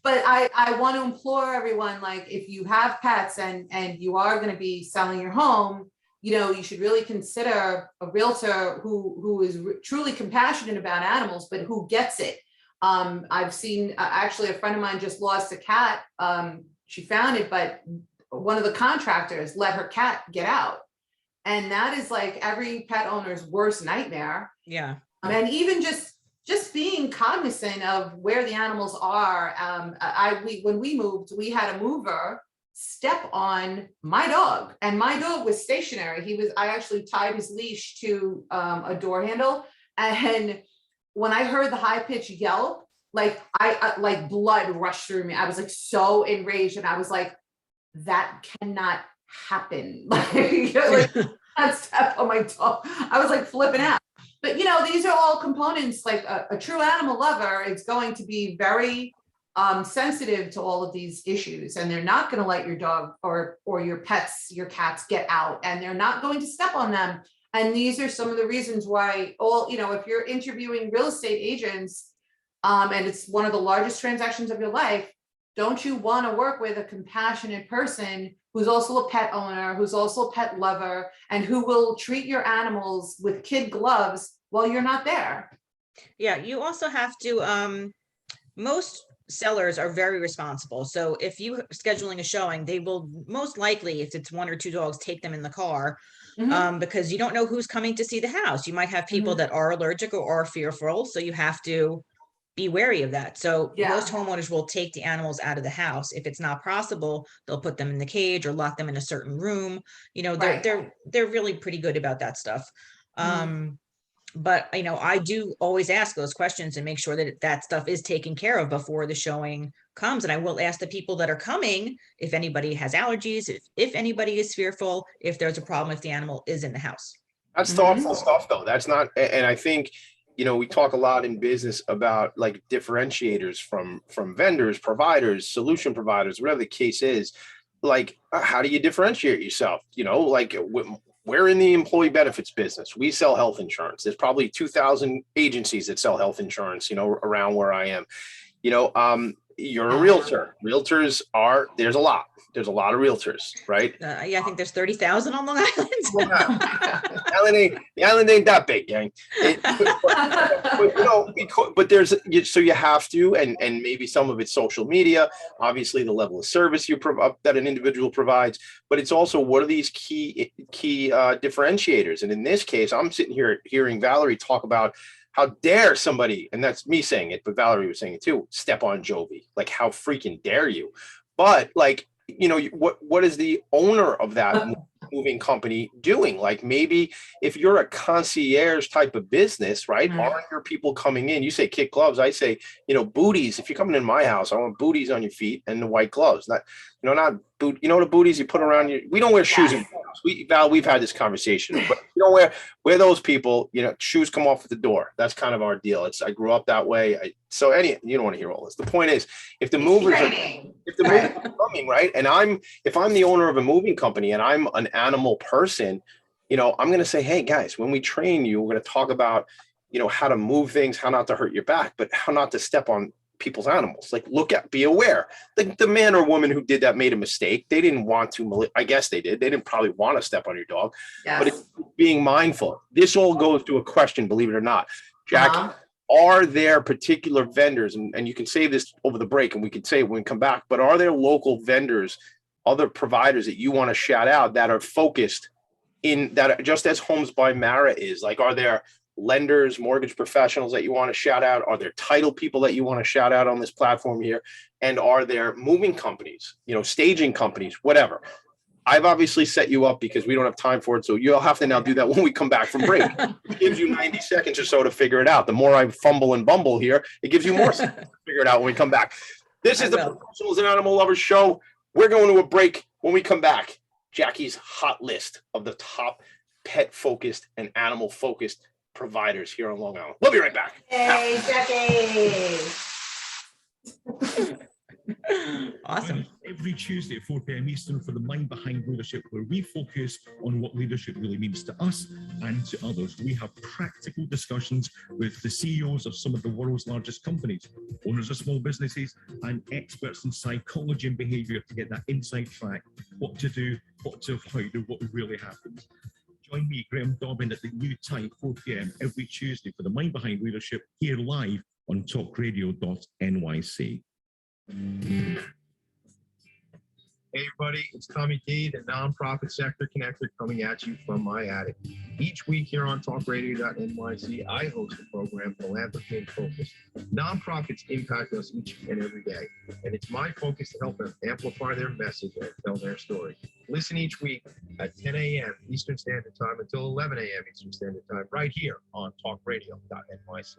But I want to implore everyone, like, if you have pets and you are going to be selling your home, you should really consider a realtor who is truly compassionate about animals, but who gets it. I've seen, actually a friend of mine just lost a cat. She found it, but one of the contractors let her cat get out. And that is like every pet owner's worst nightmare. Yeah. And even just being cognizant of where the animals are. When we moved, we had a mover step on my dog, and my dog was stationary. I actually tied his leash to a door handle, and when I heard the high-pitched yelp, like like blood rushed through me. I was like so enraged, and I was like, that cannot happen. Like not step on my dog. I was like flipping out. But these are all components. Like a true animal lover is going to be very sensitive to all of these issues, and they're not going to let your dog or your pets, your cats, get out, and they're not going to step on them. And these are some of the reasons why if you're interviewing real estate agents, and it's one of the largest transactions of your life, don't you want to work with a compassionate person who's also a pet owner, who's also a pet lover, and who will treat your animals with kid gloves while you're not there? Yeah, you also have to, most sellers are very responsible. So if you scheduling a showing, they will most likely, if it's 1 or 2 dogs, take them in the car, because you don't know who's coming to see the house. You might have people that are allergic or are fearful, so you have to be wary of that. So most homeowners will take the animals out of the house. If it's not possible, they'll put them in the cage or lock them in a certain room. They're really pretty good about that stuff. But I do always ask those questions and make sure that that stuff is taken care of before the showing comes. And I will ask the people that are coming if anybody has allergies, if anybody is fearful, if there's a problem, if the animal is in the house. That's thoughtful stuff, though. That's not, and I think, we talk a lot in business about like differentiators from vendors, providers, solution providers, whatever the case is. Like, how do you differentiate yourself? Like we're in the employee benefits business. We sell health insurance. There's probably 2,000 agencies that sell health insurance, around where I am. You're a realtor. Realtors there's a lot. There's a lot of realtors, right? Yeah, I think there's 30,000 on Long Island. The island ain't that big, gang. But so you have to, and maybe some of it's social media, obviously the level of service that an individual provides, but it's also what are these key differentiators? And in this case, I'm sitting here hearing Valerie talk about how dare somebody, and that's me saying it, but Valerie was saying it too, step on Jovi. Like, how freaking dare you? But like, what is the owner of that moving company doing? Like, maybe if you're a concierge type of business, right? Aren't your people coming in? You say kick gloves. I say, booties. If you're coming in my house, I want booties on your feet and the white gloves. Not boot. The booties you put around you. We don't wear shoes in the house. Val, we've had this conversation. But you don't wear those people. Shoes come off at the door. That's kind of our deal. I grew up that way. You don't want to hear all this. The point is, if the movers are coming, right, and if I'm the owner of a moving company and I'm an animal person, I'm going to say, hey guys, when we train you, we're going to talk about, how to move things, how not to hurt your back, but how not to step on people's animals. Like, be aware. The man or woman who did that made a mistake. They didn't want to, I guess they did. They didn't probably want to step on your dog, but it's being mindful. This all goes to a question, believe it or not. Jackie, are there particular vendors, and you can say this over the break and we can say it when we come back, but are there local vendors, other providers that you want to shout out that are focused in that, just as Homes by Mara is? Like, are there lenders, mortgage professionals that you want to shout out? Are there title people that you want to shout out on this platform here? And are there moving companies, staging companies, whatever? I've obviously set you up because we don't have time for it. So you'll have to now do that when we come back from break. It gives you 90 seconds or so to figure it out. The more I fumble and bumble here, it gives you more seconds to figure it out when we come back. This is the Professionals and Animal Lovers Show. We're going to a break. When we come back, Jackie's hot list of the top pet-focused and animal-focused providers here on Long Island. We'll be right back. Hey, Jackie. Awesome. Every Tuesday at 4 p.m. Eastern for the Mind Behind Leadership, where we focus on what leadership really means to us and to others. We have practical discussions with the CEOs of some of the world's largest companies, owners of small businesses, and experts in psychology and behavior to get that inside track, what to do, how to do, what really happens. Join me, Graham Dobbin, at the new time, 4 p.m. every Tuesday for the Mind Behind Leadership here live on talkradio.nyc. Hey everybody, it's Tommy D, the nonprofit sector connector, coming at you from my attic. Each week here on talkradio.nyc, I host the program Philanthropy in Focus. Nonprofits impact us each and every day, and it's my focus to help them amplify their message and tell their story. Listen each week at 10 a.m. Eastern Standard Time until 11 a.m. Eastern Standard Time, right here on talkradio.nyc.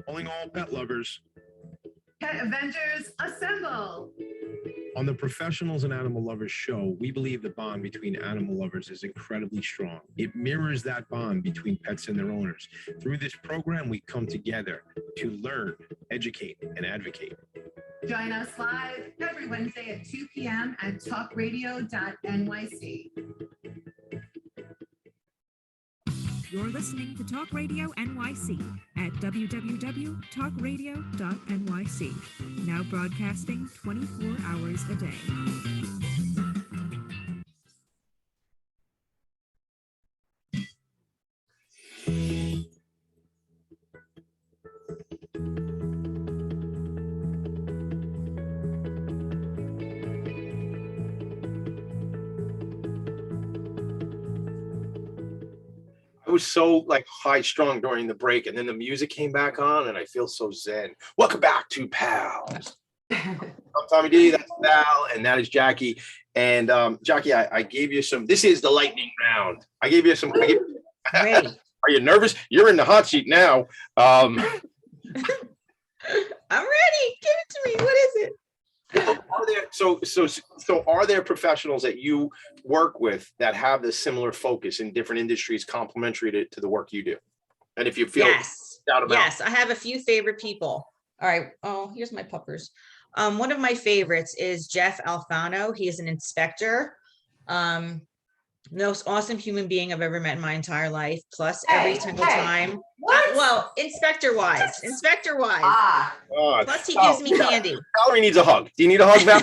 Calling all pet lovers. Pet Avengers, assemble! On the Professionals and Animal Lovers show, we believe the bond between animal lovers is incredibly strong. It mirrors that bond between pets and their owners. Through this program, we come together to learn, educate, and advocate. Join us live every Wednesday at 2 p.m. at talkradio.nyc. You're listening to Talk Radio NYC at www.talkradio.nyc. Now broadcasting 24 hours a day. I was so like high strung during the break, and then the music came back on, and I feel so zen. Welcome back to PALs. I'm Tommy D, that's Val, and that is Jackie. And Jackie, I gave you some. This is the lightning round. I gave you some. Great. Are you nervous? You're in the hot seat now. I'm ready. Give it to me. What is it? Are there are there professionals that you work with that have this similar focus in different industries complementary to the work you do? And if you feel yes, I have a few favorite people. All right. Oh, here's my puppers. One of my favorites is Jeff Alfano. He is an inspector. Most awesome human being I've ever met in my entire life. Plus, every single time. Well, inspector wise. Plus, he gives me candy. Valerie needs a hug. Do you need a hug, Val?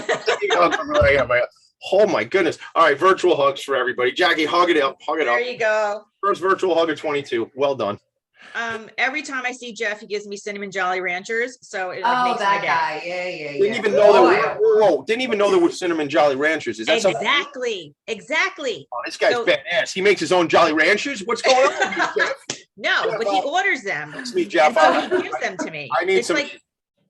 Oh my goodness. All right, virtual hugs for everybody. Jackie, hug it up. There you go. First virtual hug of 22. Well done. Every time I see Jeff, he gives me cinnamon Jolly Ranchers. So it Oh, makes that my day. guy. Yeah. Didn't even know didn't even know there were cinnamon Jolly Ranchers. Is that something? Exactly. Oh, this guy's badass. He makes his own Jolly Ranchers. What's going on with you, Jeff? No, but he orders them. It's me, Jeff. And so he gives them to me. I need it's some. Like,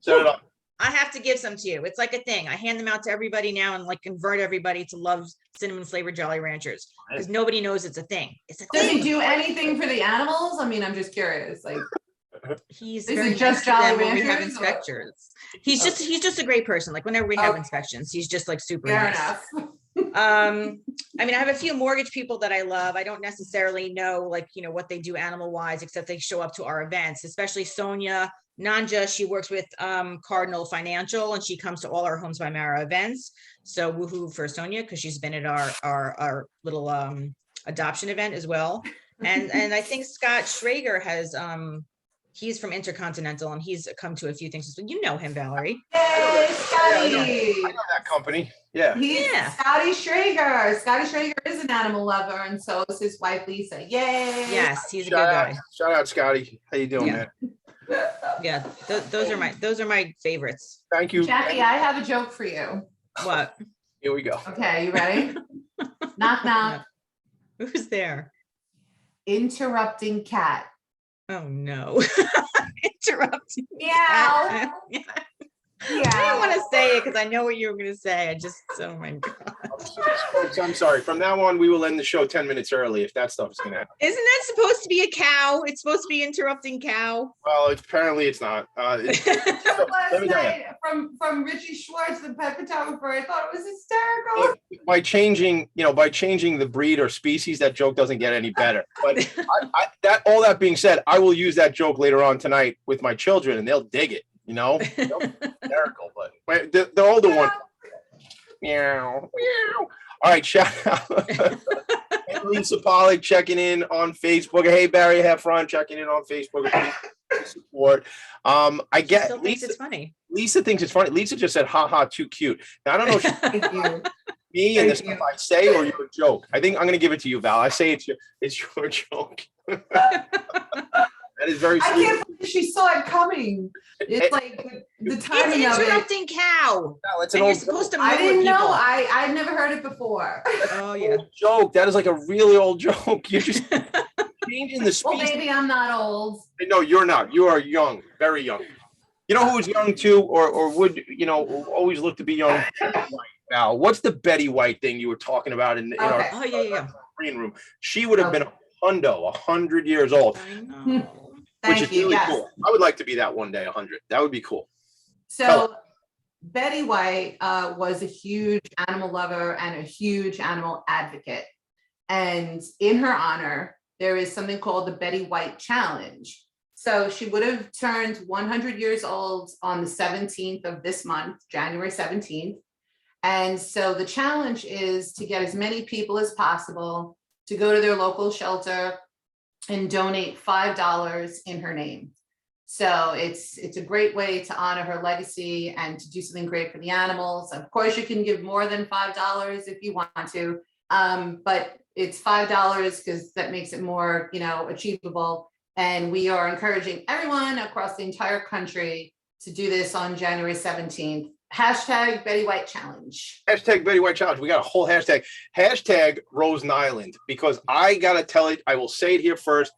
set it up. I have to give some to you. It's like a thing. I hand them out to everybody now and like convert everybody to love cinnamon flavored Jolly Ranchers because nobody knows it's a thing. It's a Does thing. he do anything for the animals? I mean, I'm just curious. Like, he's is very it just nice to them Jolly when we have Ranchers, or- inspections. He's just a great person. Like whenever we have inspections, he's just like super fair nice. enough. I mean, I have a few mortgage people that I love. I don't necessarily know like, what they do animal wise, except they show up to our events, especially Sonia Nanja. She works with Cardinal Financial and she comes to all our Homes by Mara events. So woohoo for Sonia, because she's been at our little adoption event as well. And I think Scott Schrager has he's from Intercontinental and he's come to a few things. So you know him, Valerie. Hey, Scotty. I know that company. Yeah. Scotty Schrager. Scotty Schrager is an animal lover, and so is his wife Lisa. Yay! Yes, he's a good guy. Shout out, Scotty. How you doing, man? Yeah, those are my favorites. Thank you. Jackie, I have a joke for you. What? Here we go. Okay, you ready? Knock knock. Who's there? Interrupting cat. Oh no. Interrupting. Meow. I didn't want to say it because I know what you were going to say. Oh my God. I'm sorry. From now on, we will end the show 10 minutes early if that stuff is going to happen. Isn't that supposed to be a cow? It's supposed to be interrupting cow. Well, apparently it's not. Let me tell you. From Richie Schwartz, the pet photographer, I thought it was hysterical. By changing the breed or species, that joke doesn't get any better. But all that being said, I will use that joke later on tonight with my children, and they'll dig it. Hysterical, but the older one. Meow, meow. All right, shout out. Lisa Pollock checking in on Facebook. Hey, Barry Heffron checking in on Facebook. Support. I get Lisa thinks it's funny. Lisa thinks it's funny. Lisa just said, "Ha ha, too cute." Now I don't know. Me and the stuff I say, or your joke? I think I'm going to give it to you, Val. I say it's your joke. That is very I sweet. can't believe she saw it coming. It's like the timing It's of it. interrupting cow. No, it's an And you're old supposed to I move with didn't know. people. I'd never heard it before. Oh yeah. joke. That is like a really old joke. You're just changing the Well, speech. maybe I'm not old. No, you're not. You are young, very young. You know who's young too, or would always look to be young? Val, what's the Betty White thing you were talking about in our Okay. Oh yeah. green room? She would have been a hundo, 100 years old, I know. which Thank is you. really Yes. cool. I would like to be that one day, 100. That would be cool. So Betty White was a huge animal lover and a huge animal advocate. And in her honor, there is something called the Betty White Challenge. So she would have turned 100 years old on the 17th of this month, January 17th. And so the challenge is to get as many people as possible to go to their local shelter and donate $5 in her name. So it's a great way to honor her legacy and to do something great for the animals. Of course, you can give more than $5 if you want to, but it's $5 because that makes it more, achievable. And we are encouraging everyone across the entire country to do this on January 17th. Hashtag Betty White Challenge. Hashtag Betty White Challenge. We got a whole hashtag. Hashtag Rosen Island, because I gotta tell it, I will say it here first.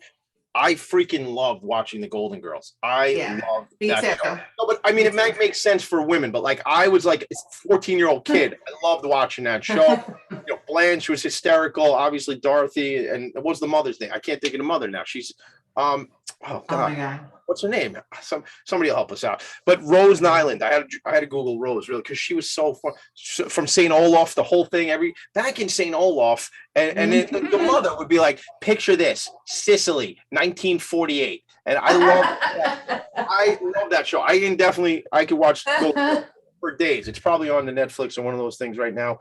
I freaking loved watching the Golden Girls. I love that show. No, but I mean, it might make sense for women, but like I was like a 14-year-old kid. I loved watching that show. Blanche was hysterical. Obviously, Dorothy, and what was the mother's name? I can't think of the mother now. She's oh God. Oh my God. What's her name? Somebody will help us out. But Rosen Island, I had to Google Rose really because she was so fun. From St. Olaf, the whole thing, back in St. Olaf, and then the mother would be like, picture this, Sicily, 1948. And I love that show. I could watch for days. It's probably on the Netflix or one of those things right now.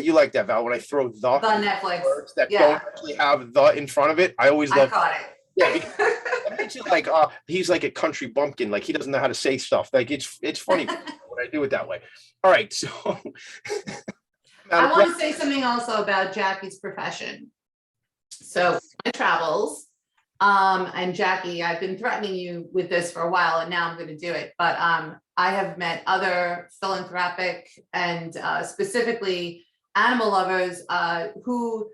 You like that, Val? When I throw the Netflix words that don't actually have the in front of it, I always love. I caught it. Yeah, it makes it like he's like a country bumpkin, like he doesn't know how to say stuff. Like it's funny when I do it that way. All right, so I want to say something also about Jackie's profession. So my travels, and Jackie, I've been threatening you with this for a while, and now I'm going to do it. But I have met other philanthropic and specifically animal lovers who.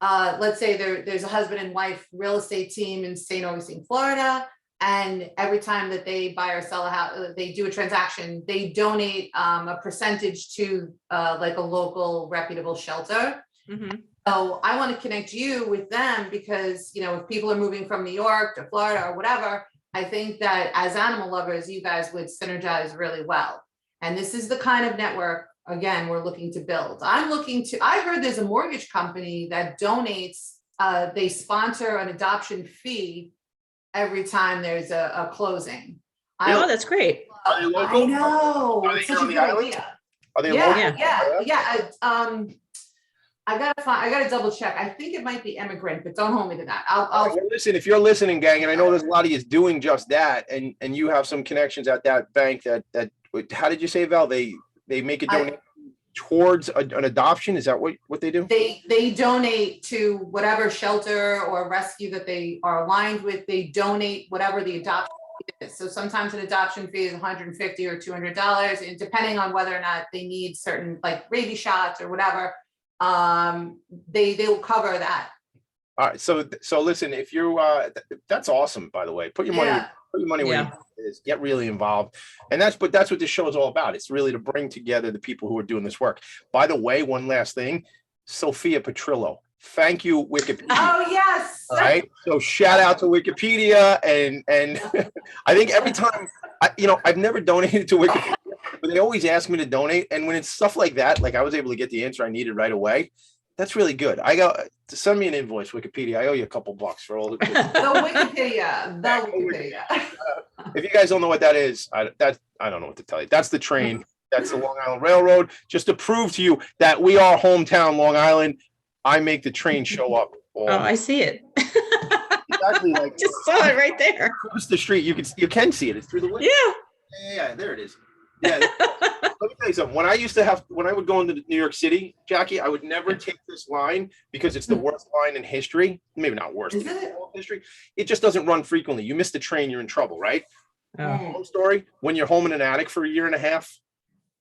Let's say there's a husband and wife real estate team in St. Augustine, Florida, and every time that they buy or sell a house, they do a transaction, they donate a percentage to like a local reputable shelter. Mm-hmm. So I want to connect you with them because, if people are moving from New York to Florida or whatever, I think that as animal lovers, you guys would synergize really well. And this is the kind of network again, we're looking to build. I heard there's a mortgage company that donates, they sponsor an adoption fee every time there's a closing. Oh, that's great. Are they local? I know. Are they It's such a on the good island? idea. Are they local? Yeah. I gotta double check. I think it might be immigrant, but don't hold me to that. I'll Listen, if you're listening, gang, and I know there's a lot of you doing just that, and you have some connections at that bank that how did you say, Val? They make a donation towards an adoption. Is that what they do? They donate to whatever shelter or rescue that they are aligned with. They donate whatever the adoption fee is. So sometimes an adoption fee is $150 or $200, and depending on whether or not they need certain like rabies shots or whatever, they will cover that. All right. So listen, if you that's awesome. By the way, put your money where it is. Get really involved, and that's what this show is all about. It's really to bring together the people who are doing this work. By the way, one last thing, Sophia Petrillo. Thank you, Wikipedia. Oh yes. All right. So shout out to Wikipedia, and I think every time I've never donated to Wikipedia, but they always ask me to donate, and when it's stuff like that, like I was able to get the answer I needed right away. That's really good. I got to send me an invoice, Wikipedia. I owe you a couple bucks for all the Wikipedia. If you guys don't know what that is, I don't know what to tell you. That's the train. That's the Long Island Railroad. Just to prove to you that we are hometown Long Island, I make the train show up. I see it. Exactly. Like just saw it right there. Across the street, you can see it. It's through the window. Yeah. Yeah, there it is. Yeah. Let me tell you something. When I would go into New York City, Jackie, I would never take this line because it's the worst line in history. Maybe not worst Is it? history. It just doesn't run frequently. You miss the train, you're in trouble, right? Home story. When you're home in an attic for a year and a half,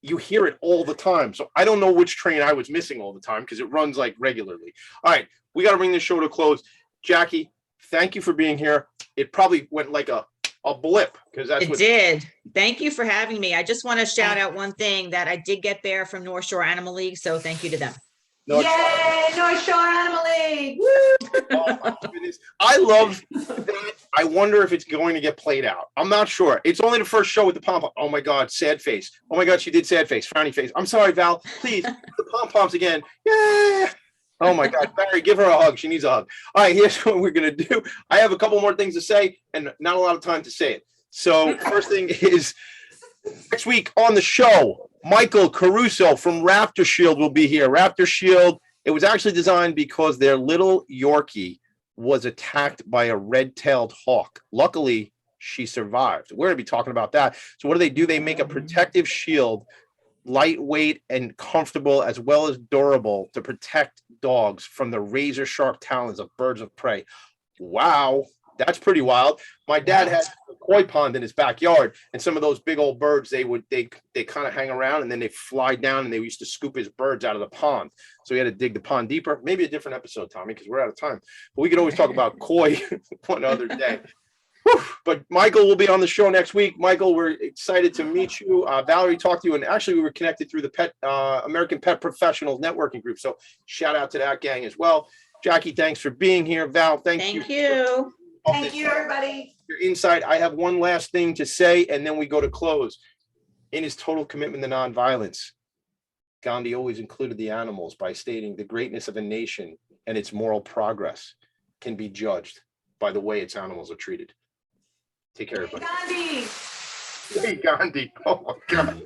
you hear it all the time. So I don't know which train I was missing all the time because it runs like regularly. All right, we got to bring this show to a close. Jackie, thank you for being here. It probably went like a blip because that's It did. Thank you for having me. I just want to shout out one thing that I did get there from North Shore Animal League. So thank you to them. Yay, North Shore Animal League. Woo! Oh my goodness. I love that. I wonder if it's going to get played out. I'm not sure. It's only the first show with the pom-pom. Oh my God, sad face. Oh my God, she did sad face, frowny face. I'm sorry, Val. Please, the pom-poms again. Yeah. Oh my God, Barry, give her a hug. She needs a hug. All right, here's what we're going to do. I have a couple more things to say and not a lot of time to say it. So first thing is next week on the show, Michael Caruso from Raptor Shield will be here. Raptor Shield, it was actually designed because their little Yorkie was attacked by a red-tailed hawk. Luckily, she survived. We're going to be talking about that. So what do? They make a protective shield, lightweight and comfortable as well as durable to protect dogs from the razor-sharp talons of birds of prey. Wow. That's pretty wild. My dad had a koi pond in his backyard, and some of those big old birds, they kind of hang around and then they fly down, and they used to scoop his birds out of the pond. So he had to dig the pond deeper. Maybe a different episode, Tommy, because we're out of time. But we could always talk about koi one other day. Whew. But Michael will be on the show next week. Michael, we're excited to meet you. Valerie talked to you, and actually we were connected through the American Pet Professionals Networking Group. So shout out to that gang as well. Jackie, thanks for being here. Val, thank you. Thank you, everybody. Your insight. I have one last thing to say, and then we go to close. In his total commitment to nonviolence, Gandhi always included the animals by stating the greatness of a nation and its moral progress can be judged by the way its animals are treated. Take care, everybody. Gandhi. Hey, Gandhi. Oh, my God.